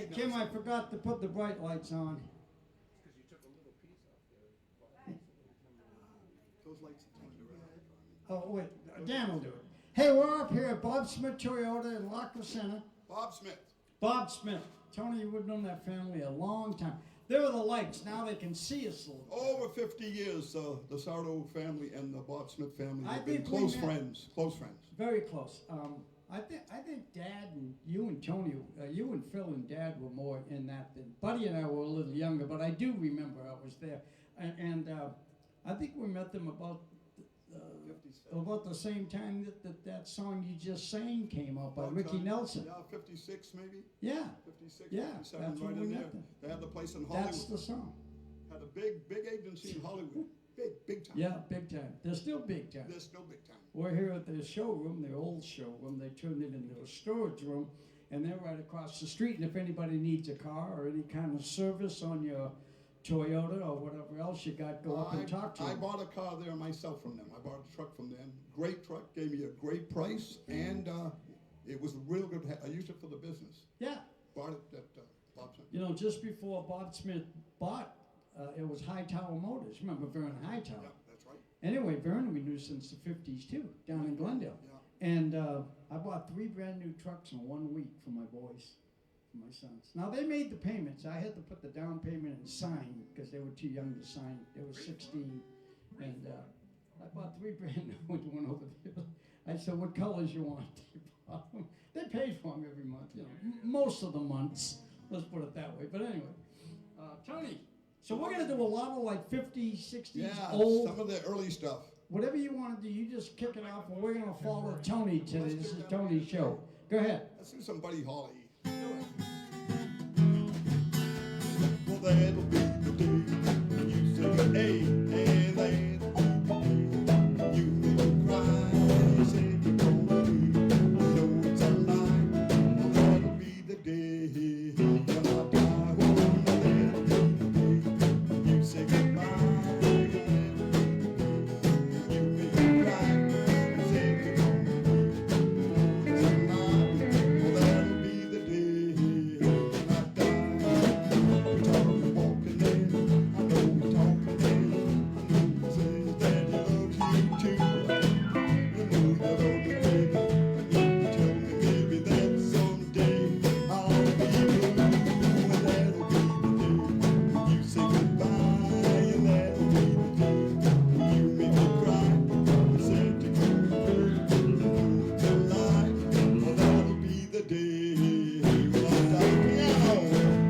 Hey, Kim, I forgot to put the bright lights on. Because you took a little piece off there. Those lights are turned around. Oh, wait, Dan will do it. Hey, we're up here at Bob Smith Toyota in Lockwood Center. Bob Smith. Bob Smith. Tony, you've known that family a long time. There are the lights. Now they can see us a little bit. Over 50 years, the Sardo family and the Bob Smith family I have been think we close met- friends. Close friends. Very close. I think Dad and you and Tony, you and Phil and Dad were more in that than Buddy and I were a little younger, but I do remember I was there. And I think we met them about the same time that song you just sang came out by Ricky Nelson. Yeah, 56 maybe. Yeah, 56, yeah, 57, that's right when we in met there. them. They had the place in Hollywood. That's the song. Had a big agency in Hollywood. Big time. Yeah, big time. They're still big time. There's no big time. We're here at the showroom, the old showroom. They turned it into a storage room, and they're right across the street. And if anybody needs a car or any kind of service on your Toyota or whatever else you got, go up and talk to I them. bought a car there myself from them. I bought a truck from them. Great truck, gave me a great price, and it was real good. I used it for the business. Yeah. Bought it at Bob Smith. You know, just before Bob Smith bought, it was Hightower Motors. Remember Vernon Hightower? Yeah, that's right. Anyway, Vernon we knew since the 50s too, down in Glendale. Yeah. And I bought 3 brand new trucks in 1 week for my boys, for my sons. Now they made the payments. I had to put the down payment and sign because they were too young to sign. They were 16. And I bought 3 brand new ones, went over there. I said, what colors you want? They bought 'em. They paid for them every month, you know, most of the months. Let's put it that way. But anyway, Tony, so we're going to do a lot of like 50s, 60s, Yeah, old. some of the early stuff. Whatever you want to do, you just kick it off, and we're going to follow Tony today. This is Tony's show. Go ahead. Let's do some Buddy Holly. Do it. Well, that'll be the day you say, hey, and that'll be the day you make me cry. You say you're gonna leave, you know it's a lie. Well, that'll be the day when I die. Well, that'll be the day you say goodbye. You make me cry. You say you're gonna leave, you know it's a lie. Well, that'll be the day when I die. We talking walking in, I know we talking in. I know he says Daddy loves you too. You know you love me, baby. And you tell me, baby, that someday I'll be blue. And that'll be the day when you say goodbye. And that'll be the day when you make me cry. You said you're gonna be, you know it's a lie. Well, that'll be the day when I die. Piano.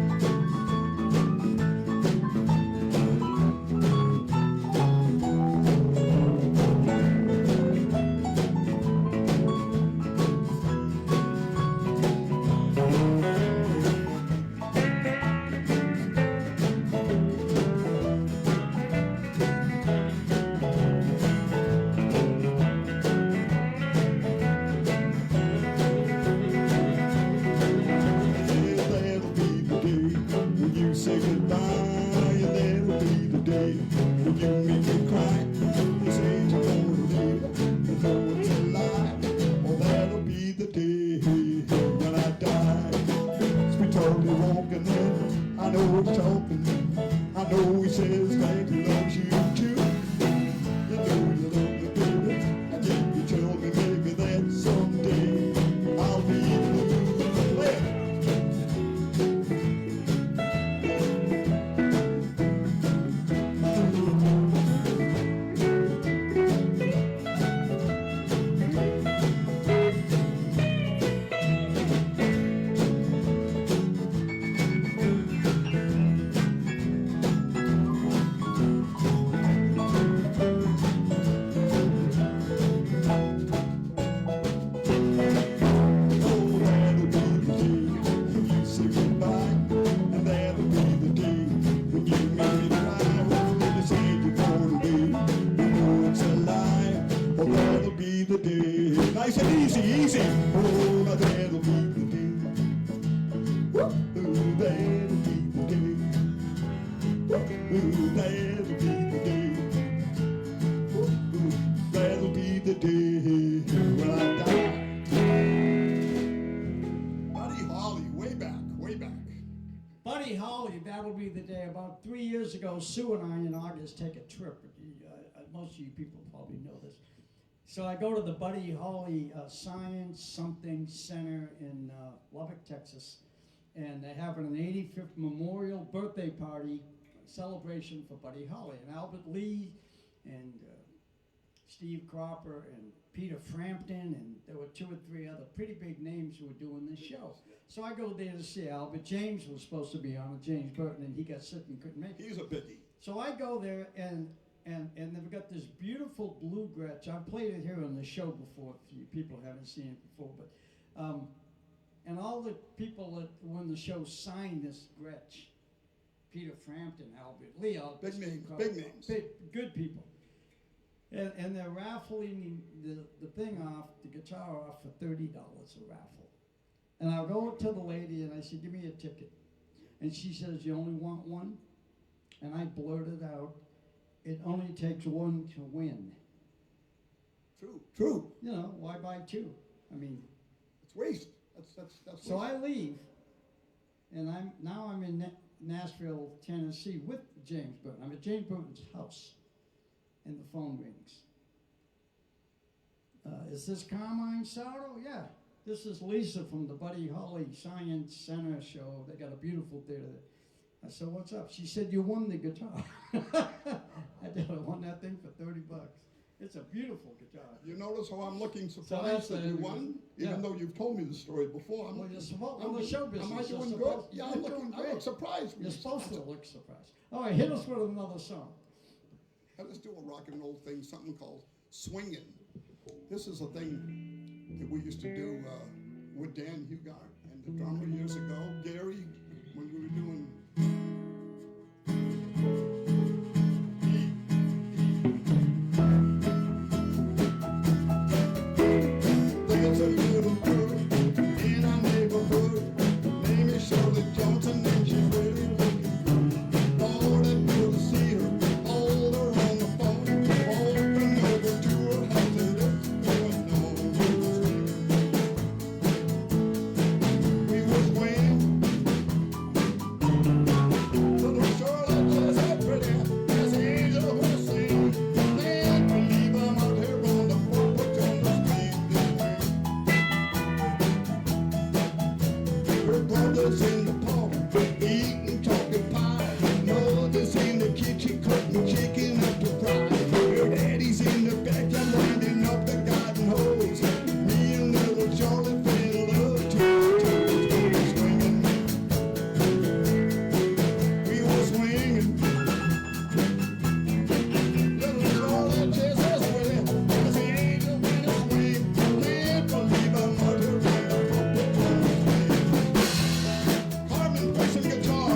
That'll be the day when you say goodbye. And that'll be the day when you make me cry. You say you're gonna leave, you know it's a lie. Well, that'll be the day when I die. Sweet Tony walking in, I know he's talking. I know he says that he loves you too. You know you love me, baby, and yet you tell me maybe that someday I'll be blue. Play it. Buddy Holly, that'll be the day. About 3 years ago, Sue and I in August take a trip. Most of you people probably know this. So I go to the Buddy Holly Science Something Center in Lubbock, Texas, and they're having an 85th memorial birthday party celebration for Buddy Holly. And Albert Lee and Steve Cropper and Peter Frampton, and there were 2 or 3 other pretty big names who were doing this show. So I go there to see Albert. James was supposed to be on it, James Burton, and he got sick and couldn't make it. He's a biggie. So I go there, and they've got this beautiful blue Gretsch. I've played it here on the show before, if you people haven't seen it before, but and all the people that were in the show signed this Gretsch. Peter Frampton, Albert Lee, all Big names, Cropper, big names. good people. And they're raffling the thing off, the guitar off for $30 a raffle. And I'll go to the lady and I say, give me a ticket. And she says, you only want one? And I blurted out, it only takes one to win. True. You know, why buy 2? I mean, It's waste. That's so waste. I leave, and I'm in Nashville, Tennessee with James Burton. I'm at James Burton's house, and the phone rings. Is this Carmine Sardo? Yeah. This is Lisa from the Buddy Holly Science Center show. They got a beautiful theater. I said, what's up? She said, you won the guitar. I did. I won that thing for $30. It's a beautiful guitar. You notice how I'm looking that's surprised that you the- won? yeah. Even though you've told me the story before. Well, you're supposed, I'm well, the show am I business. you're doing good? supposed- Yeah, you're I'm doing looking, I great. look surprised. You're supposed to look surprised. All right, hit us with another song. Let's do a rock and roll thing, something called swinging. This is a thing that we used to do with Dan Hugart and the drummer years ago, Gary, when we were doing. There's a little girl in our neighborhood, name is Shirley Johnson, and she's really looking good. Lord, I'd love to see her, hold her on the phone, walking over to her house, and it's going on. We were swinging, little Shirley just had pretty as the angel will sing. Can't believe I'm out here on the porch on the street. Her brother's in the parlor, eating chocolate pie. Mother's in the kitchen, cooking chicken up to fry. Her daddy's in the backyard, winding up the garden hose. Me and little Charlie fell in love to swinging. We were swinging. Little Charlie just as pretty as the angel in a swing. Can't believe I'm out here on the porch on the street. Carmen plays some guitar.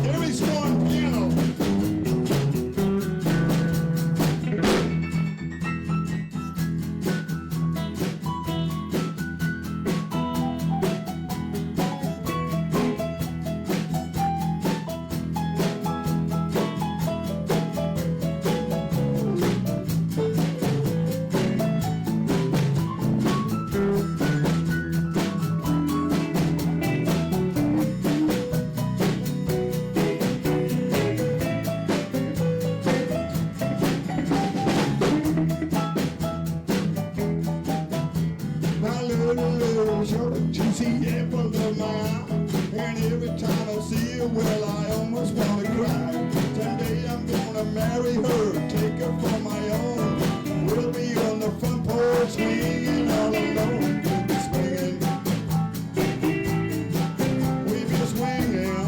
Gary's on piano. My little Shirley, juicy apple of my eye. And every time I see her, well, I almost want to cry. Someday I'm gonna marry her, take her for my own. We'll be on the front porch swinging all alone. We'll be swinging. We'll be swinging.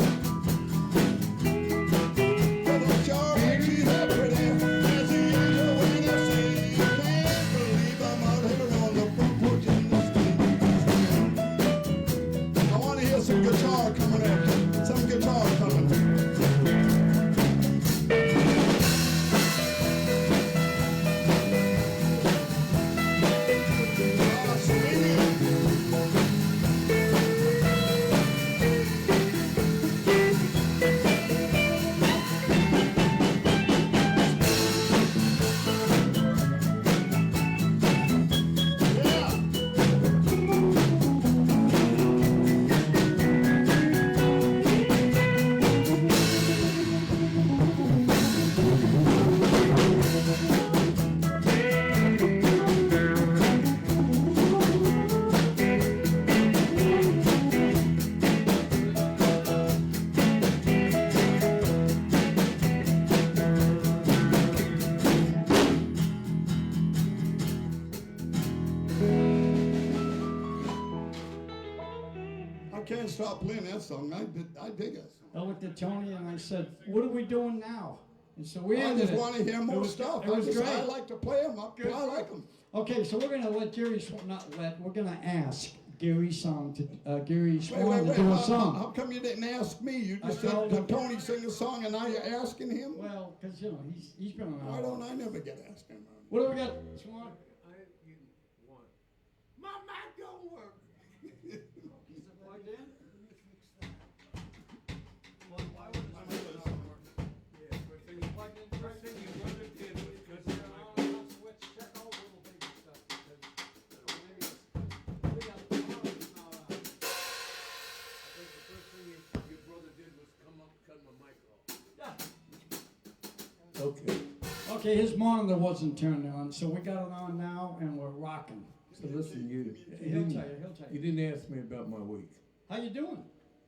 Little Charlie, she's a pretty as the angel when I sing. Can't believe I'm out here on the front porch in the swing. can't stop playing that song. I dig it. I looked at Tony and I said, "What are we doing now?" And so we I ended just it. want to hear more stuff. It was I great. like to play them. I like them. Okay, so we're gonna let we're gonna ask Gary Swan to Gary Swan to do a How song. come you didn't ask me? You just I told said him. Tony sing a song, and now you're asking him. Well, because you know he's been on. Why don't I never get asked him? What do we got, Swan? You want. My mic don't work. Is it plugged in? Yeah, first thing you Plugged in. first thing your brother did was cut Check your all mic the off. switch, check all the little baby stuff, because maybe we got the power is not on. I think the first thing your brother did was come up, cut my mic off. Okay, Okay, his monitor wasn't turned on, so we got it on now and we're rocking. so listen, you He'll tell you you. didn't ask me about my week. How you doing?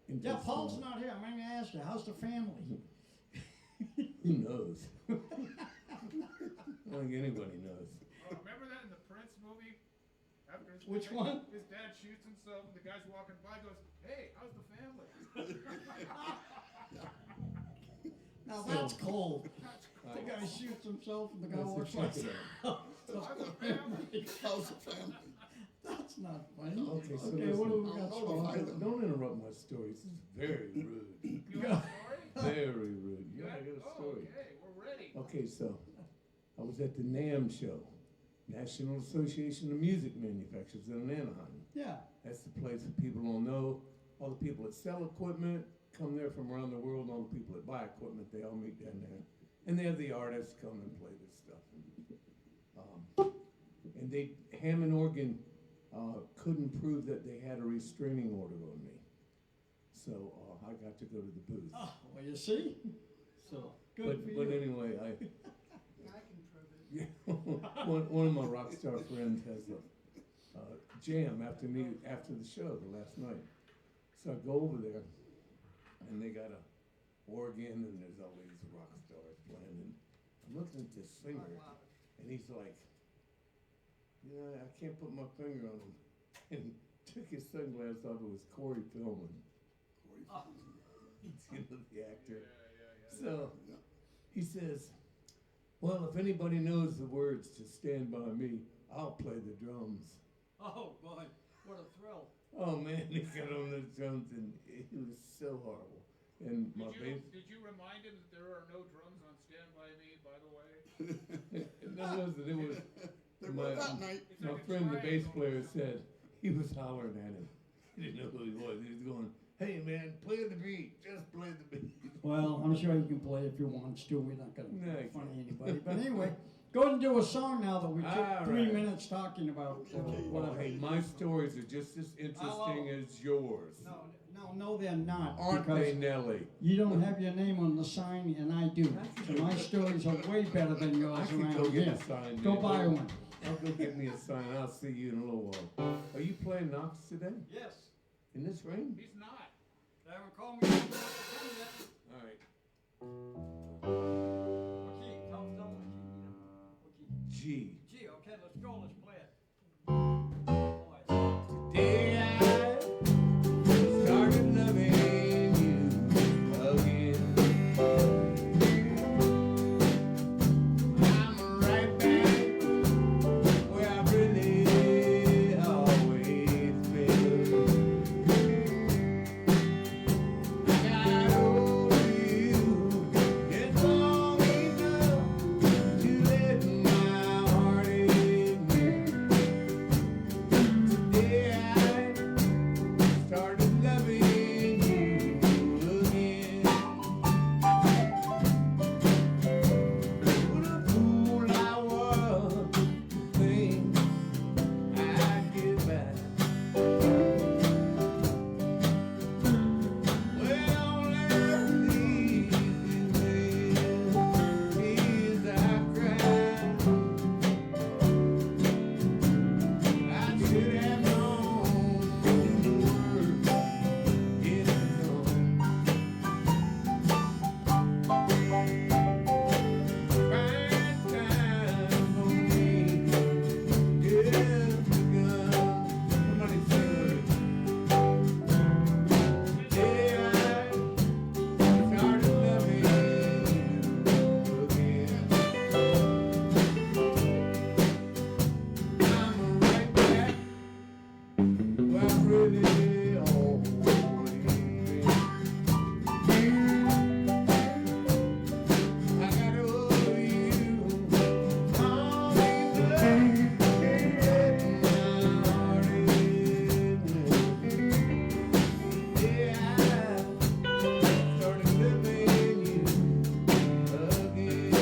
Yeah, Interesting. Paul's not here. I'm gonna ask you, how's the family? Who knows? I don't think anybody knows. Oh, remember that in the Prince movie? After his Which one? His dad shoots himself, and the guy's walking by, goes, "Hey, how's the family?" Now that's cold. The guy shoots himself and the guy That's walks like exactly How's the family? How's the family? That's not funny. Okay, so Okay, what do we I'll got? notify Swan? them. Don't interrupt my stories. This is very rude. You have a story? Very rude. Yeah, I got a Oh, story. okay, we're ready. Okay, so I was at the NAMM show, National Association of Music Manufacturers in Anaheim. Yeah. That's the place that people don't know. All the people that sell equipment come there from around the world. All the people that buy equipment, they all meet down there. And they have the artists come and play this stuff. And Hammond Organ couldn't prove that they had a restraining order on me. So I got to go to the booth. Oh, well, you see? So, good But, for you. but anyway, I can prove it. yeah, one of my rock star friends has a jam after the show the last night. So I go over there, and they got a organ, and there's all these rock stars playing. And I'm looking at this singer, and he's like, "Yeah, I can't put my finger on him." And took his sunglasses off. It was Corey Feldman. Oh. You know, the actor. Yeah. So he says, "Well, if anybody knows the words to Stand By Me, I'll play the drums." Oh, boy, what a thrill. Oh man, he got on the drums and it was so horrible. And my bass, Did you remind him that there are no drums on Stand By Me, by the way? it was They were that night. my like a friend, the bass triangle. player, said he was hollering at him. He didn't know who he was. He was going, "Hey man, play the beat. Just play the beat." Well, I'm sure you can play if you want to. We're not going to No, make I fun of can't. anybody. But anyway, go ahead and do a song now that we took All 3 right. minutes talking about Okay. Well, whatever. hey, my stories are just as interesting as yours. No, they're not. Aren't because they, Nelly? you don't have your name on the sign, and I do. So my stories are way better than yours I can around go get here. a sign. Go man. buy one. I'll go get me a sign. I'll see you in a little while. Are you playing Knox today? Yes. In this rain? He's not. They haven't called me yet. All right. Okay, tell them what key. G. Gee, okay, let's go. Let's play it. Today I started loving you again. I'm right back where I've really always been. I got over you just long enough to let my heart really always been. I got over you, all these days, my heart is yeah, I started living you again.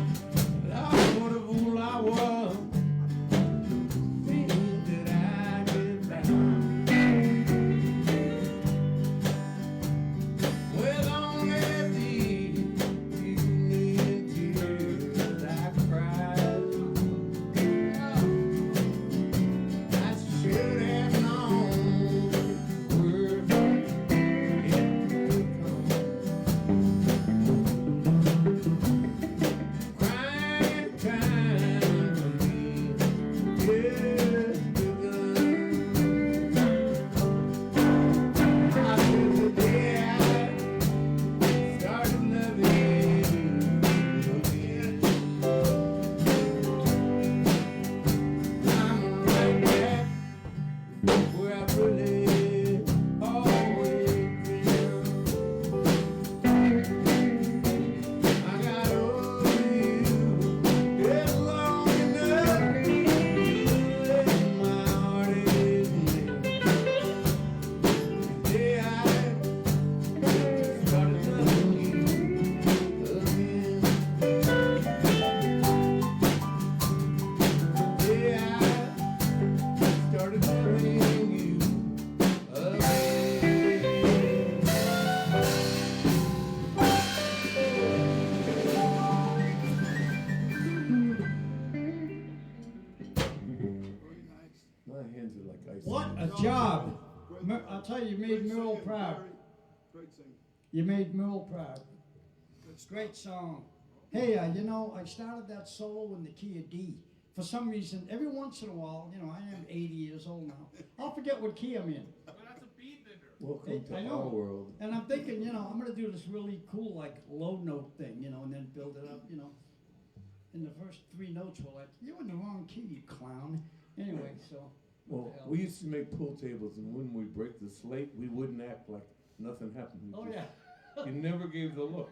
What a fool I was, things that I did wrong. Well, on every evening tears I cried. I should have known the worst it would come. Crying time for me just begun. I knew the day I started loving you again. I'm right back where I really always been. I got over you just long enough to let my heart in. The day I started loving you again. The day I started loving you again. Very nice. My hands are like ice. What cream. a job! Great- I'll tell you, you made great Merle singing, proud. Barry. Great singing. You made Merle proud. Good stuff. Great song. Hey, you know, I started that solo in the key of D. For some reason, every once in a while, you know, I am 80 years old now. I'll forget what key I'm in. But that's a beat bender. Welcome to I know. our world. And I'm thinking, you know, I'm gonna do this really cool, like, low note thing, you know, and then build it up, you know. And the first 3 notes were like, you're in the wrong key, you clown. Anyway, so. Well, what the hell. we used to make pool tables, and when we break the slate, we wouldn't act like nothing happened. We Oh, just- yeah. You never gave the look.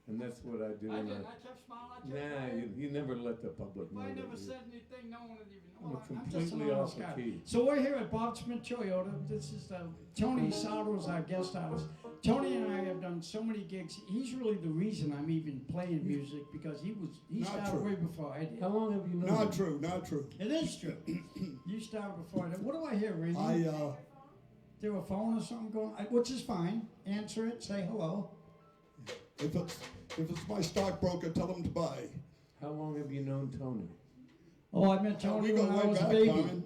And that's what I do. I when did, I kept smiling, I kept Nah, smiling. you never let the public know. If I that never you- said anything, no one would even I'm know. I'm just an completely honest off the guy. key. So we're here at Bob Smith Toyota. This is Tony Sauter's our guest artist. Tony and I have done so many gigs. He's really the reason I'm even playing music because he Not started true. way before I did. How long have you known? Not him? true, not true. It is true. You started before I did. What do I hear, Randy? there a phone or something going, which is fine. Answer it, say hello. If it's my stockbroker, tell him to buy. How long have you known Tony? Oh, I met Tony we go when I way was a back, baby. Carmen.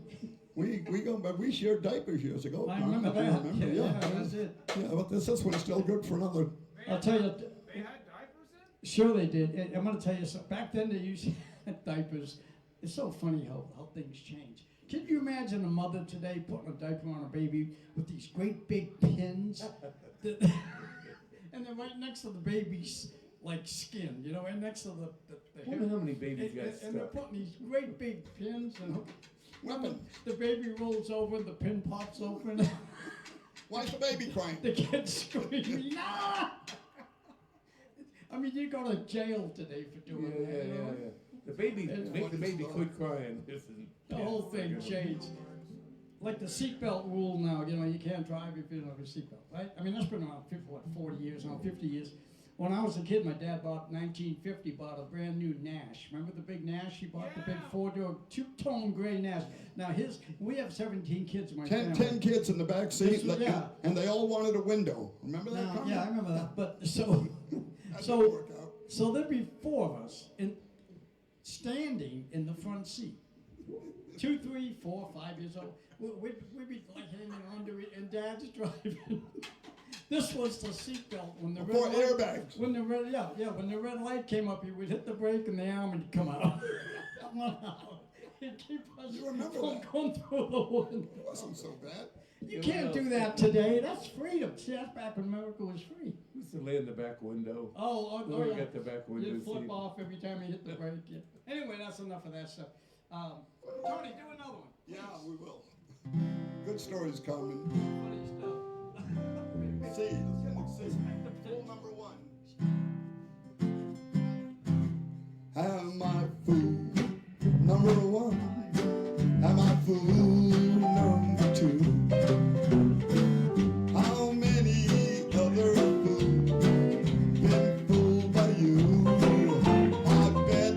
We go, but we shared diapers years ago. I Carmen, remember if you that. remember, Yeah, that's it. Yeah, but this one's still good for another. I'll tell you. They had diapers in? Sure they did. And I'm going to tell you something. Back then they used diapers. It's so funny how things change. Can you imagine a mother today putting a diaper on a baby with these great big pins? And they're right next to the baby's like skin, you know, right next to the I wonder how many babies and, got and they're stuck. putting these great big pins and when Weapon. the baby rolls over, the pin pops open. Why's the baby crying? The kid's screaming, nah! I mean, you go to jail today for Yeah, doing yeah, that. You yeah, know? yeah. The baby, It's make the baby funny quit crying. This is The whole thing changed. Like the seatbelt rule now, you know, you can't drive if you don't have a seatbelt, right? I mean, that's been around 40 years now, 50 years. When I was a kid, my dad bought 1950, bought a brand new Nash. Remember the big Nash? He bought the big Yeah. four-door, two-tone gray Nash. Now we have 17 kids in my Ten family. kids in the back seat, This was- yeah. and they all wanted a window. Remember that? Now, Carmen? yeah, I remember that. But so, That so, didn't work out. so there'd be four of us standing in the front seat. 2, 3, 4, 5 years old. We'd be like hanging onto it, and Dad's driving. This was the seatbelt when the Before red light, airbags. when the red when the red light came up, he would hit the brake and the arm would come out. Come on out. He'd keep us You remember from that? going through the window. It wasn't so bad. You Yeah, can't well, do that today. That's freedom. See, that's back when America was free. Used to lay in the back window. Oh, Whoever yeah. got the back window You'd flip seat. off every time you hit the brake. Yeah. Anyway, that's enough of that stuff. Tony, do another one. Yeah, we will. Good stories, Carmen. Funny stuff. See, rule number 1. Am I fool? Number 1. Am I fool? Number 2. How many other fools been fooled by you? I bet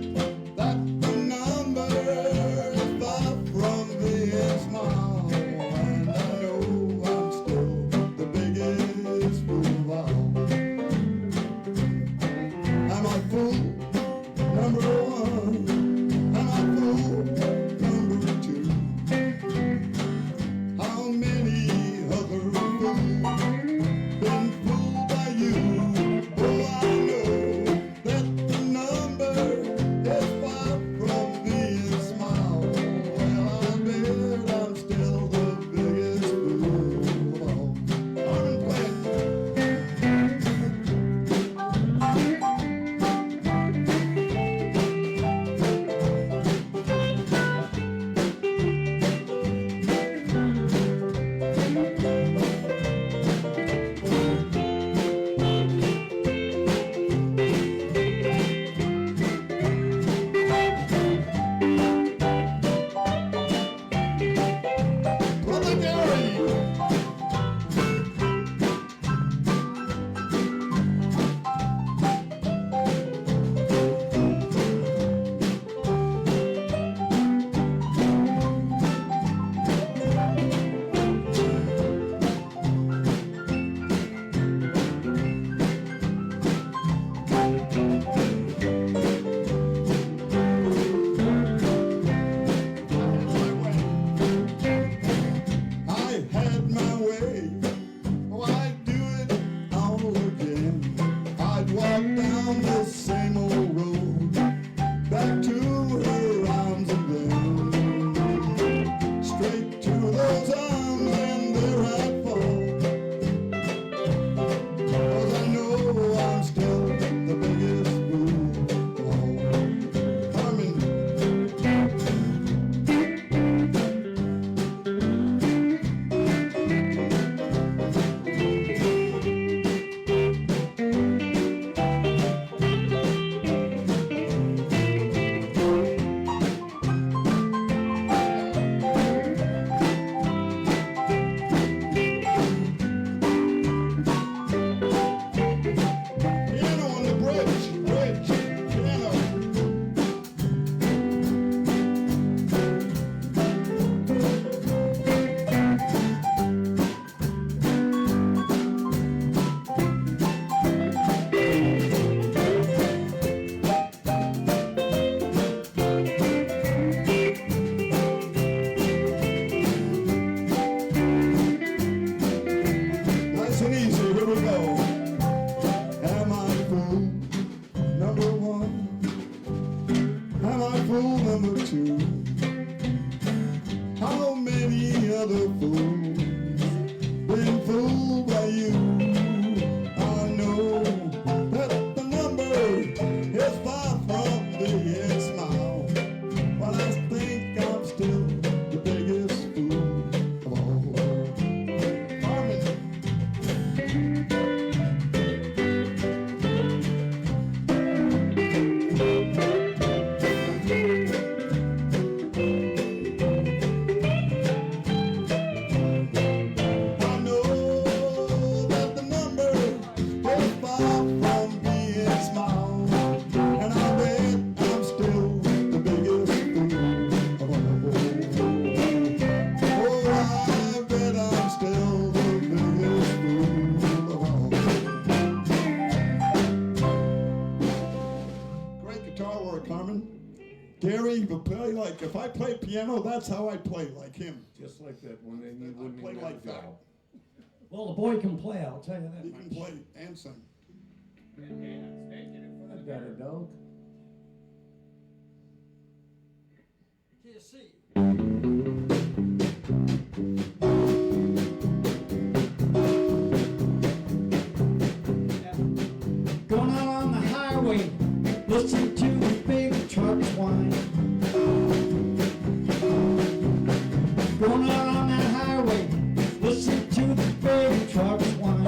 that the number is far from being small, and I know I'm still the biggest fool. and easy. Here we go. Am I fool number one? Am I fool number two? How many other fools been fooled by you? I know that the number is far from the big smile, but I think I'm still the biggest fool of all. Harmony. I know that the number is far from being small, and I bet I'm still the biggest fool of all. Oh, I bet I'm still the biggest fool of all. Great guitar work, Carmen. Gary, you play like, if I play piano, that's how I play, like him. Just like that one, then you wouldn't play even like have a that. job. Well, the boy can play, I'll tell you that He much. can play and sing. And dance, naked in front I of the got a mirror. dog. Can't see. Going out on the highway, listen to the big trucks whine. Going out on that highway, listen to the big trucks whine.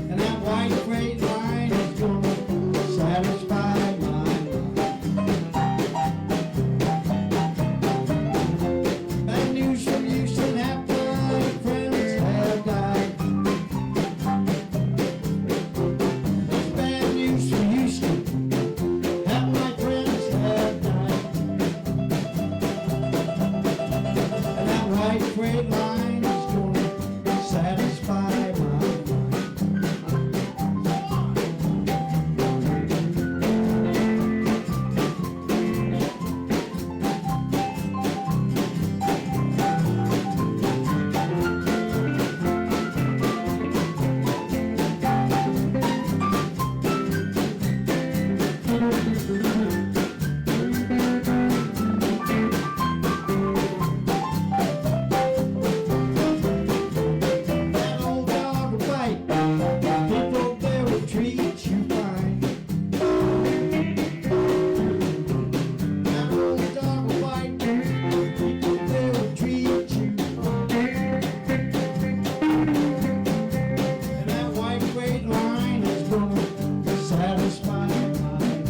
And that white freight line is gonna satisfy my mind. Bad news from Houston after my friends have died. That's bad news from Houston. Half my friends have died. And that white freight line is gonna satisfy my mind. That old dog will bite. People there will treat you fine. That old dog will bite. People there will treat you fine. And that white freight line is gonna satisfy my mind.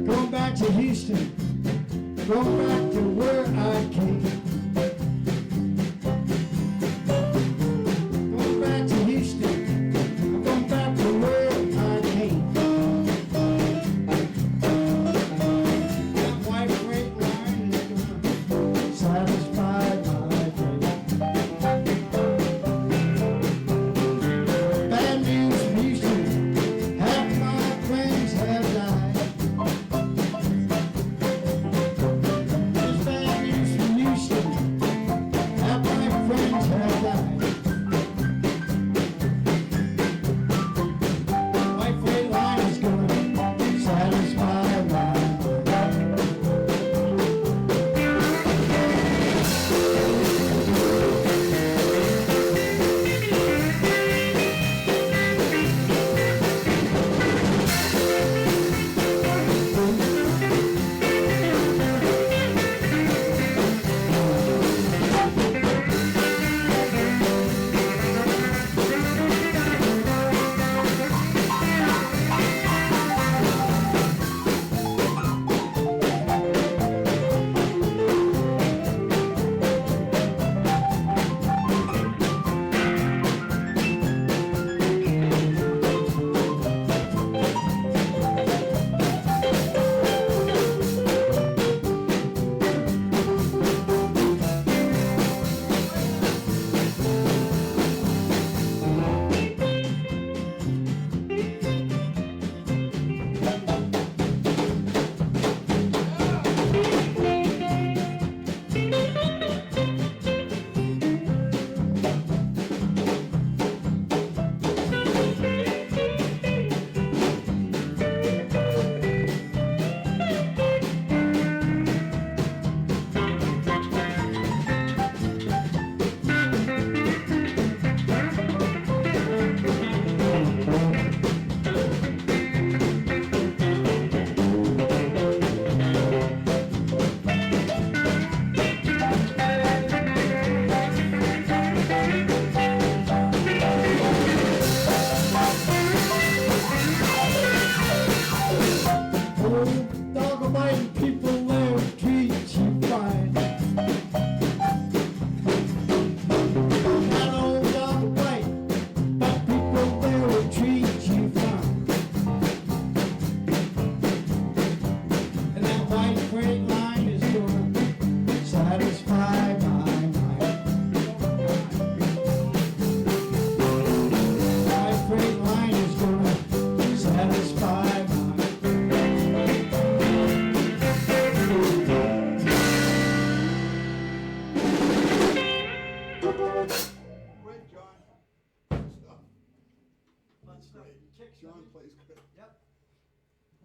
Going back to Houston, going back to where I came. Going back to Houston, I'm going back to where I came. That white freight line is gonna satisfy my dream. Bad news from Houston, half my friends have died. old dog biting people there treat you fine. That old dog bite, but people there will treat you fine. And that white freight line is gonna satisfy my mind. White freight line is gonna satisfy my mind. Great, John. Good stuff. Great. John plays great. Yep.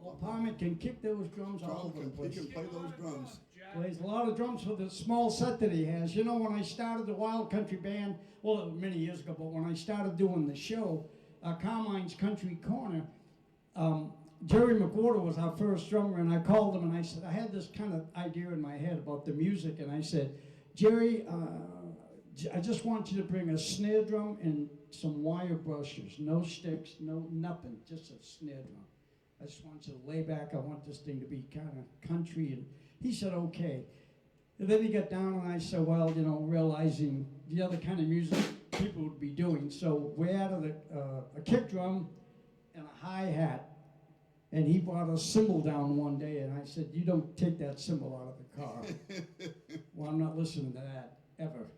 Old Parment can kick those drums all John over the he place. can play those drums. Plays a lot of drums for the small set that he has. You know, when I started the Wild Country Band, well, it was many years ago, but when I started doing the show, Carmine's Country Corner, Jerry McWhorter was our first drummer, and I called him and I said, I had this kind of idea in my head about the music, and I said, Jerry, I just want you to bring a snare drum and some wire brushes, no sticks, no nothing, just a snare drum. I just want you to lay back. I want this thing to be kind of country. And he said, okay. And then he got down and I said, well, you know, realizing the other kind of music people would be doing. So we added a kick drum and a hi-hat. And he brought a cymbal down one day and I said, you don't take that cymbal out of the car. Well, I'm not listening to that ever.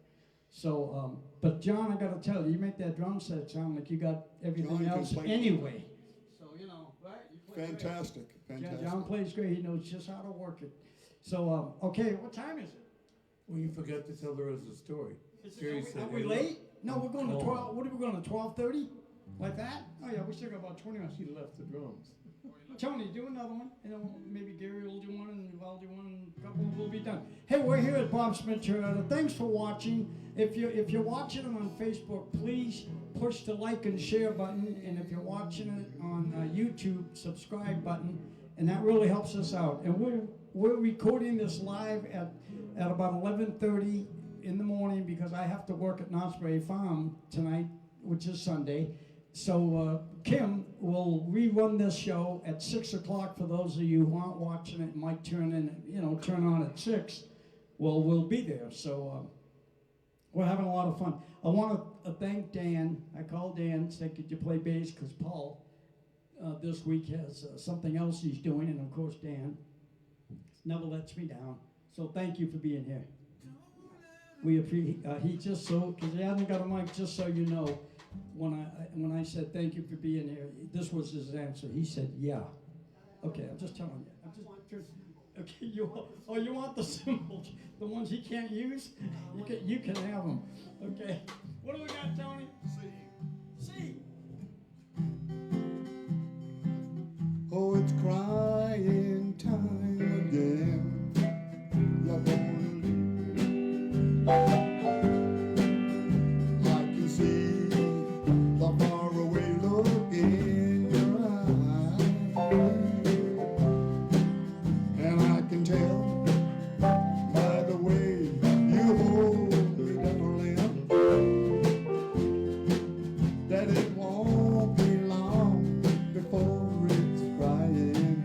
So, but John, I got to tell you, you make that drum set sound like you got everything John can else play- anyway. So, you know, right? You play great. Fantastic, Yeah, fantastic. John plays great. He knows just how to work it. So, okay, what time is it? Well, you forgot to tell the rest of the story. Jerry said, Are we hey, late? No, we're going to Come 12. on. What are we going to 12:30? Like that? Oh yeah, we still got about 20 minutes. He left the drums. Tony, do another one. You know, maybe Gary will do one, and I'll do one, and a couple will be done. Hey, we're here at Bob Smith Toyota. Thanks for watching. If you're watching it on Facebook, please push the like and share button, and if you're watching it on YouTube, subscribe button, and that really helps us out. And we're recording this live at about 11:30 in the morning because I have to work at Knott's Berry Farm tonight, which is Sunday. So Kim will rerun this show at 6 o'clock for those of you who aren't watching it and might turn on at 6. Well, we'll be there. So we're having a lot of fun. I want to thank Dan. I called Dan, said, could you play bass? Because Paul this week has something else he's doing. And of course, Dan never lets me down. So thank you for being here. We appreciate, he just so, because he hasn't got a mic, just so you know, when I said thank you for being here, this was his answer. He said, yeah. Okay, I'm just telling you. Okay, you want the symbols, the ones he can't use? You can have them. Okay. What do we got, Tony? C. Oh, it's crying time again. You're gonna leave. I can see the faraway look in your eyes, and I can tell by the way you hold me, darling, that it won't be long before it's crying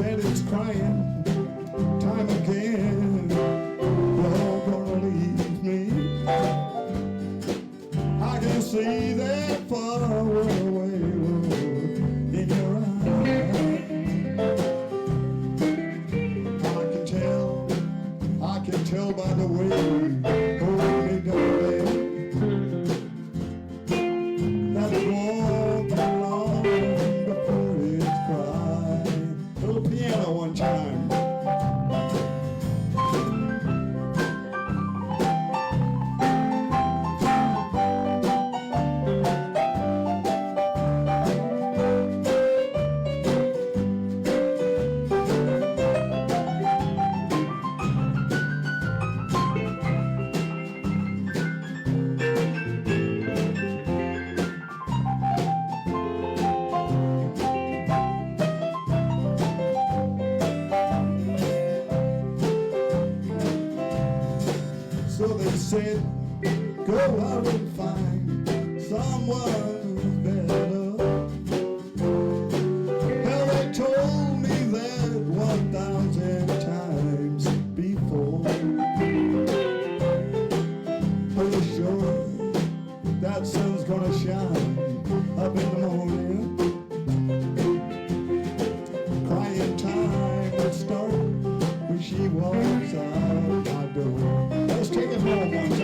said it's crying time again. You're gonna leave me. I can see that far away road in your eyes. I can tell by the way you hold me, darling, that it won't be long before it's crying. Little piano one time. So they said, go out and find someone who's better. Hell, they told me that 1,000 times before. Pretty sure that sun's gonna shine up in the morning. Crying time would start when she walks out my door. Let's take it home one time.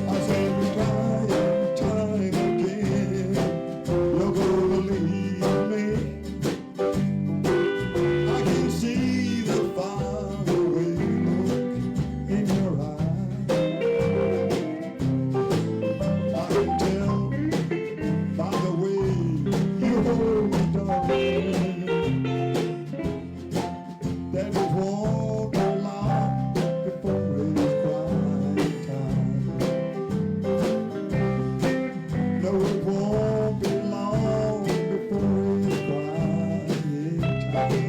I said, crying time again. You're gonna leave me. I can see the faraway look in your eyes. I can tell by the way you hold me, darling, that it won't be long before it's crying time. No, it won't be long before it's crying time.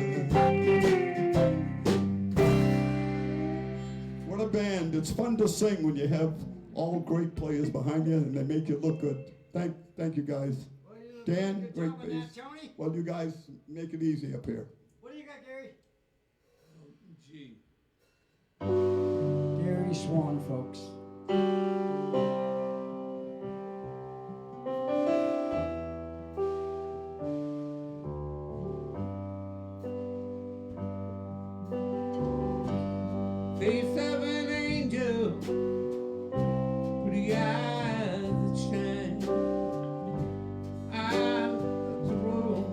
What a band. It's fun to sing when you have all great players behind you and they make you look good. Thank you guys. Dan, great bass. Well, you guys make it easy up here. What do you got, Gary? G. Gary Swan, folks. Face of an angel, pretty eyes that shine. Out of the road,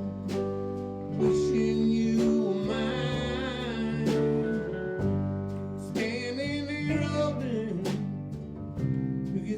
wishing you were mine. Standing there holding, you can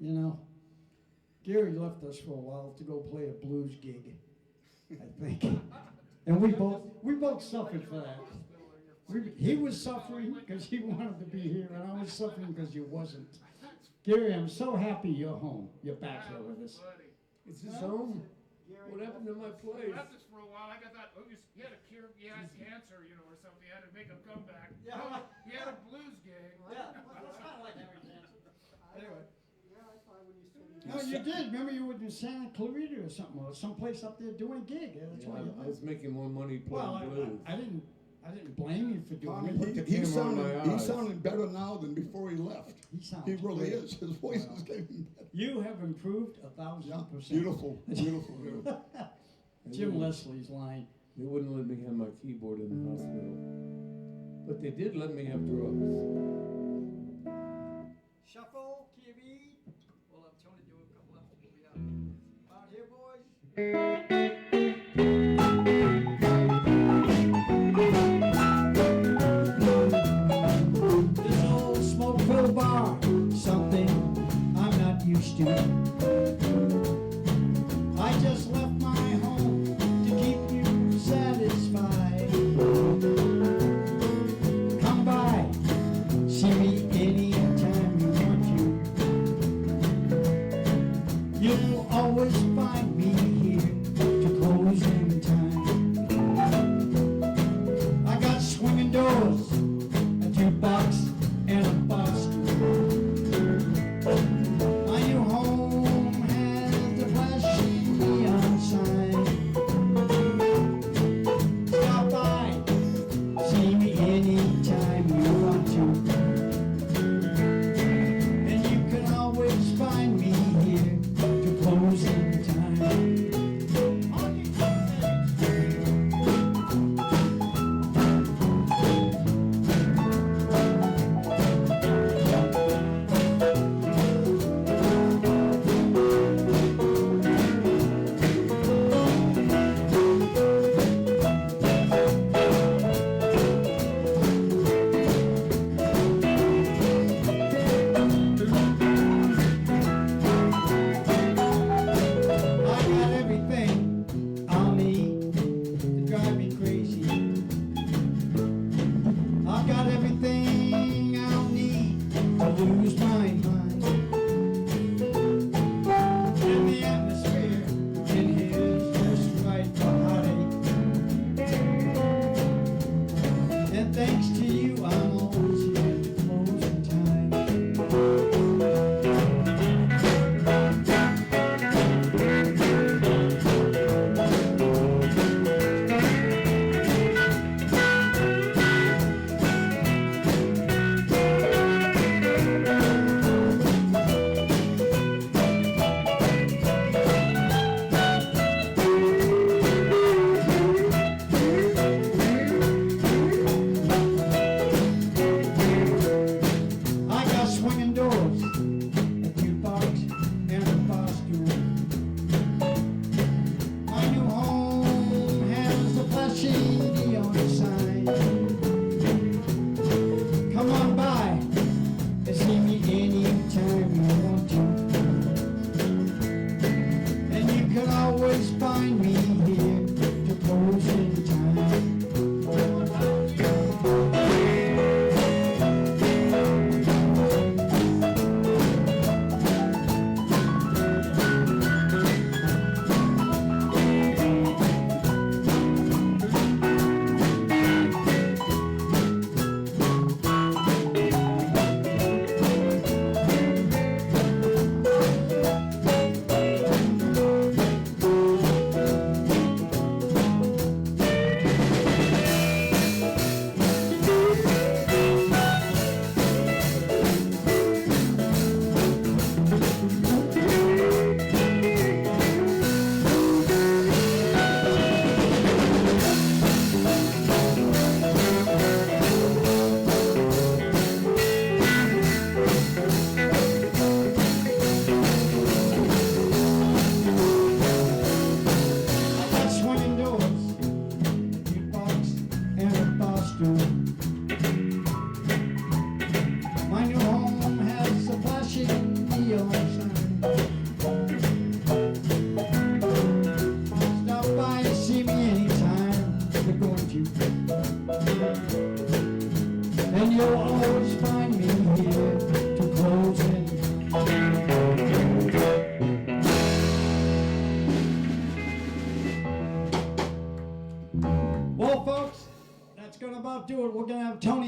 You know, Gary left us for a while to go play a blues gig, I think. And we both suffered for that. He was suffering because he wanted to be here, and I was suffering because he wasn't. Gary, I'm so happy you're home. You're back here with us. Buddy. It's his home. What happened to my He place? left us for a while. I thought, oh, he had a cure, he had cancer, you know, or something. He had to make a comeback. Yeah. No, he had a blues gig. Anyway. No, you did. Remember you were in Santa Clarita or something, or someplace up there doing a gig. That's Yeah, why you I was making more money Well, playing blues. I didn't blame you for doing Tommy, it. Put the he camera on my sounded, eyes. he's sounding better now than before he left. He sounds He really great. is. His voice Wow. is getting better. You have improved 1,000%. Yeah, beautiful, beautiful, beautiful. They Jim wouldn't- Leslie's line. They wouldn't let me have my keyboard in the hospital. But they did let me have drugs. Shuffle, TV. Well, I'm trying to do a couple of out here, boys. This old smoke-filled bar, something I'm not used to. I just left my home to keep you satisfied. Come by, see me anytime you want to. You'll always find me here to closing time. I got swinging doors, a jukebox, and a bar stool. My new home has the flashing neon sign. Stop by, see me anytime you want to. And you can always find me here to closing time. On your I got everything I'll need to drive me crazy. I got everything I'll need to lose my mind. And the atmosphere in here is just right for heartache. And thanks to you, I'm always here to closing time.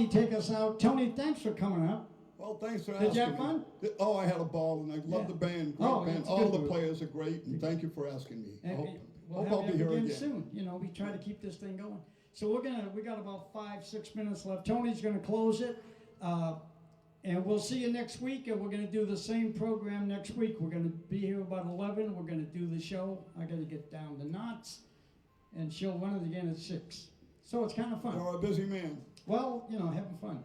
Tony take us out. Tony, thanks for coming up. Well, thanks for Did asking you have me. fun? Oh, I had a ball, and I love Yeah. the band. Great Oh, band. it's All good the group. players are great, and thank you for asking me. I And hope, we'll hope have I'll you be here again. soon. You know, we try to keep this thing going. So we got about 5-6 minutes left. Tony's gonna close it. And we'll see you next week, and we're gonna do the same program next week. We're gonna be here about 11. We're gonna do the show. I gotta get down to Knott's, and she'll run it again at 6. So it's kind of fun. You're a busy man. Well, you know, having fun.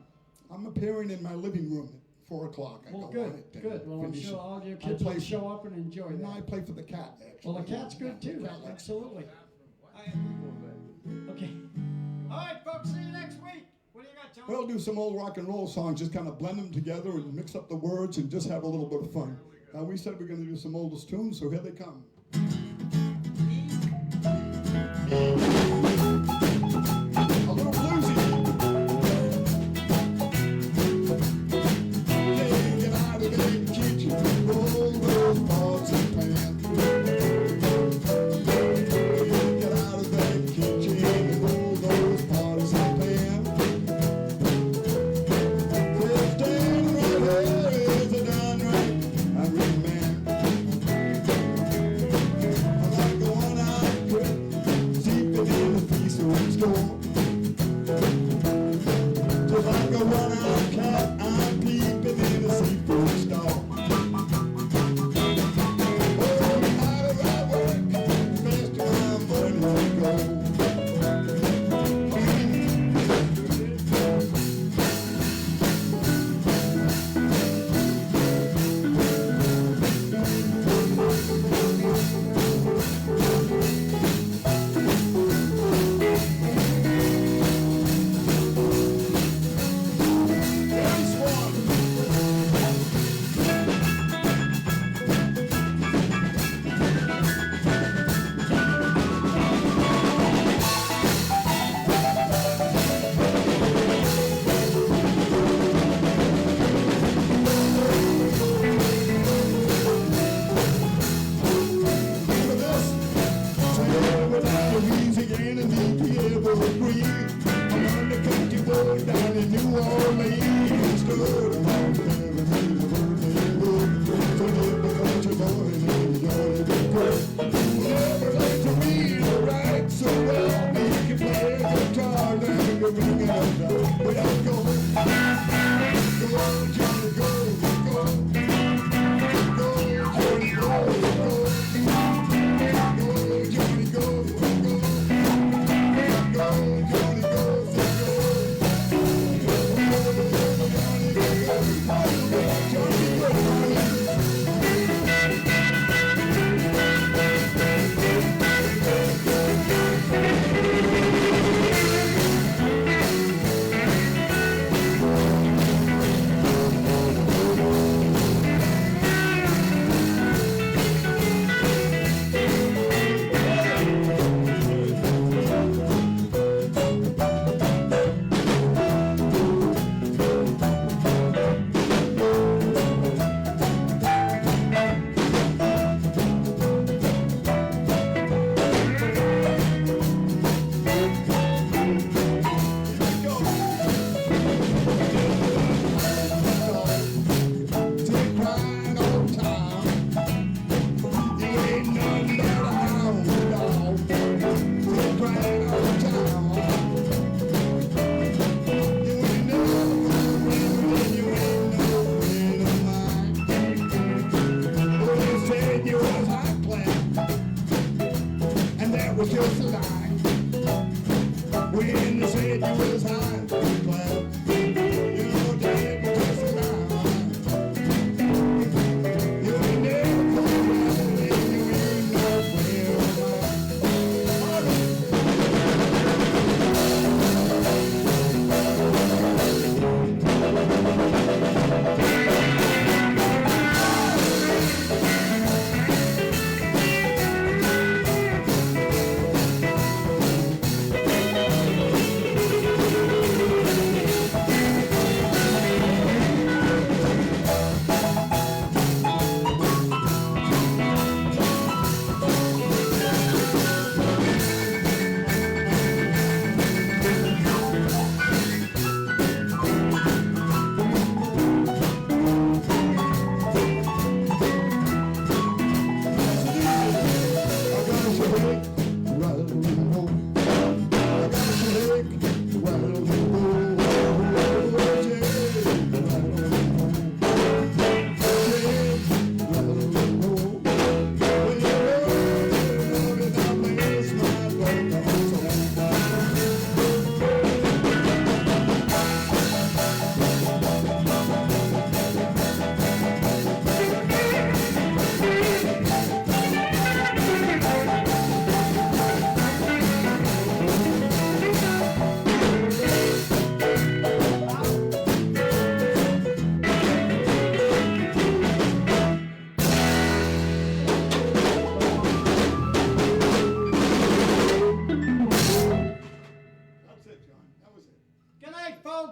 I'm appearing in my living room at 4 o'clock. I Well, go good, on it, good. Well, I'm finish sure it. all your I kids play will for- show up and enjoy No, I that. play for the cat, actually. Well, the cat's good too. Cat likes- Absolutely. Okay. All right, folks. See you next week. What do you got, Tony? We'll do some old rock and roll songs, just kind of blend them together and mix up the words and just have a little bit of fun. We said we're going to do some oldest tunes, so here they come. A little bluesy. Hey, get out of the kitchen, roll those pots and pans. Get out of the kitchen and roll those pots and pans. Well, standing right here is a downright angry man. Like the one I could see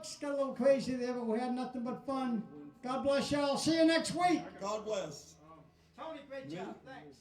folks. Got a little crazy there, but we had nothing but fun. God bless y'all. See you next week. God bless. Tony, great job. Thanks.